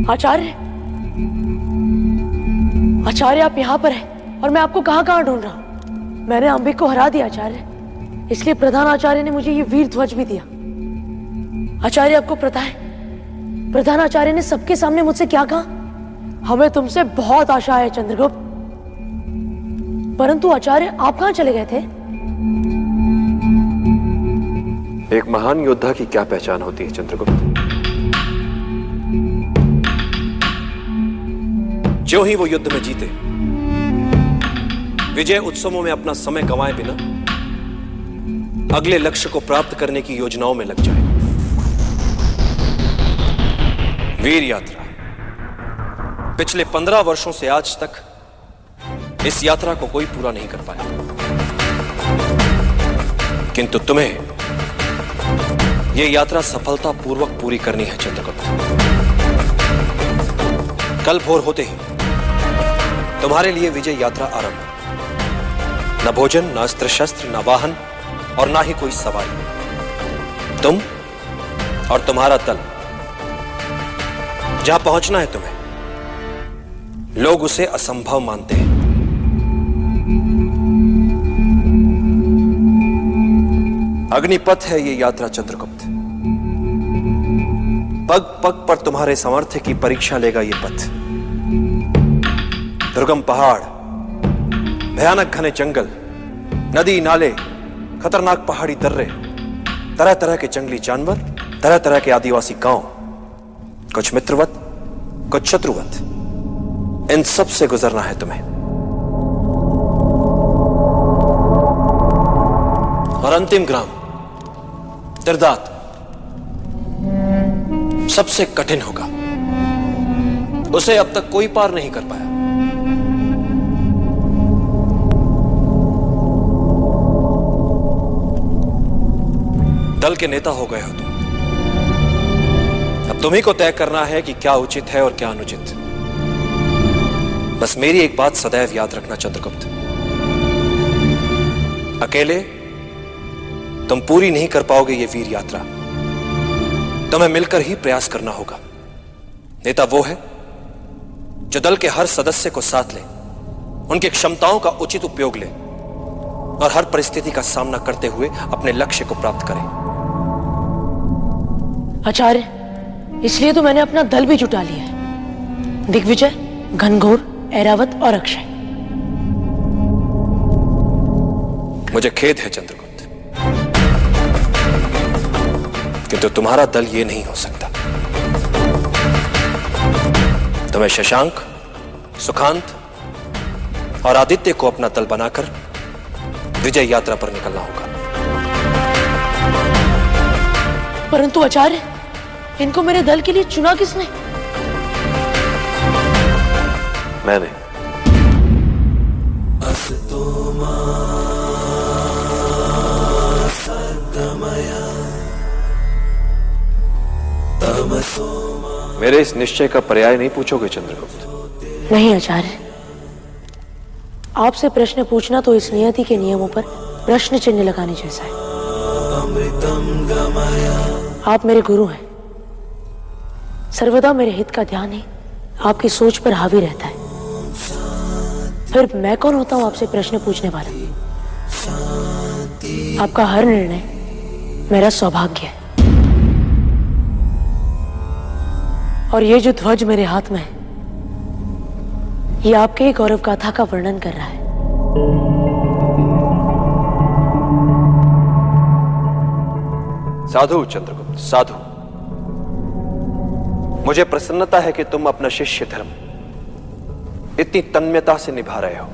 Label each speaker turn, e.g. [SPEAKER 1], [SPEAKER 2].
[SPEAKER 1] आचार्य, आचार्य आप यहाँ पर हैं और मैं आपको कहाँ कहाँ ढूंढ रहा हूँ। मैंने अंबिक को हरा दिया आचार्य, इसलिए प्रधान आचार्य ने मुझे ये वीर ध्वज भी दिया। आचार्य आपको पता है प्रधान आचार्य ने सबके सामने मुझसे क्या कहा? हमें तुमसे बहुत आशा है चंद्रगुप्त। परंतु आचार्य आप कहाँ चले गए थे?
[SPEAKER 2] एक महान योद्धा की क्या पहचान होती है चंद्रगुप्त?
[SPEAKER 3] जो ही वो युद्ध में जीते, विजय उत्सवों में अपना समय गंवाए बिना अगले लक्ष्य को प्राप्त करने की योजनाओं में लग जाए। वीर यात्रा पिछले 15 वर्षों से आज तक इस यात्रा को कोई पूरा नहीं कर पाया, किंतु तुम्हें यह यात्रा सफलतापूर्वक पूरी करनी है चंद्रगुप्त। कल भोर होते ही तुम्हारे लिए विजय यात्रा आरंभ। न भोजन, न अस्त्र शस्त्र, न वाहन और ना ही कोई सवारी। तुम और तुम्हारा दल जहां पहुंचना है तुम्हें, लोग उसे असंभव मानते हैं। अग्निपथ है ये यात्रा चंद्रगुप्त। पग पग पर तुम्हारे सामर्थ्य की परीक्षा लेगा ये पथ। दुर्गम पहाड़, भयानक घने जंगल, नदी नाले, खतरनाक पहाड़ी दर्रे, तरह तरह के जंगली जानवर, तरह तरह के आदिवासी गांव, कुछ मित्रवत, कुछ शत्रुवत, इन सब से गुजरना है तुम्हें। और अंतिम ग्राम तिरदात सबसे कठिन होगा। उसे अब तक कोई पार नहीं कर पाया। दल के नेता हो गए हो तुम। अब तुम्ही को तय करना है कि क्या उचित है और क्या अनुचित। बस मेरी एक बात सदैव याद रखना चंद्रगुप्त, अकेले तुम पूरी नहीं कर पाओगे ये वीर यात्रा। तुम्हें मिलकर ही प्रयास करना होगा। नेता वो है जो दल के हर सदस्य को साथ ले, उनकी क्षमताओं का उचित उपयोग ले और हर परिस्थिति का सामना करते हुए अपने लक्ष्य को प्राप्त करे।
[SPEAKER 1] आचार्य, इसलिए तो मैंने अपना दल भी जुटा लिया है। दिग्विजय, घनघोर, ऐरावत और अक्षय।
[SPEAKER 3] मुझे खेद है चंद्रगुप्त, किंतु तुम्हारा दल ये नहीं हो सकता। तुम्हें शशांक, सुखांत और आदित्य को अपना दल बनाकर विजय यात्रा पर निकलना होगा।
[SPEAKER 1] परंतु आचार्य, इनको मेरे दल के लिए चुना किसने?
[SPEAKER 2] मैंने। मेरे इस निश्चय का पर्याय नहीं पूछोगे चंद्रगुप्त?
[SPEAKER 1] नहीं आचार्य, आपसे प्रश्न पूछना तो इस नियति के नियमों पर प्रश्न चिन्ह लगाने जैसा है। आप मेरे गुरु हैं, सर्वदा मेरे हित का ध्यान ही आपकी सोच पर हावी रहता है। फिर मैं कौन होता हूं आपसे प्रश्न पूछने वाला? आपका हर निर्णय मेरा सौभाग्य है। और ये जो ध्वज मेरे हाथ में है, ये आपके ही गौरव गाथा का वर्णन कर रहा है।
[SPEAKER 2] साधु चंद्रगुप्त, साधु। मुझे प्रसन्नता है कि तुम अपना शिष्य धर्म इतनी तन्मयता से निभा रहे हो।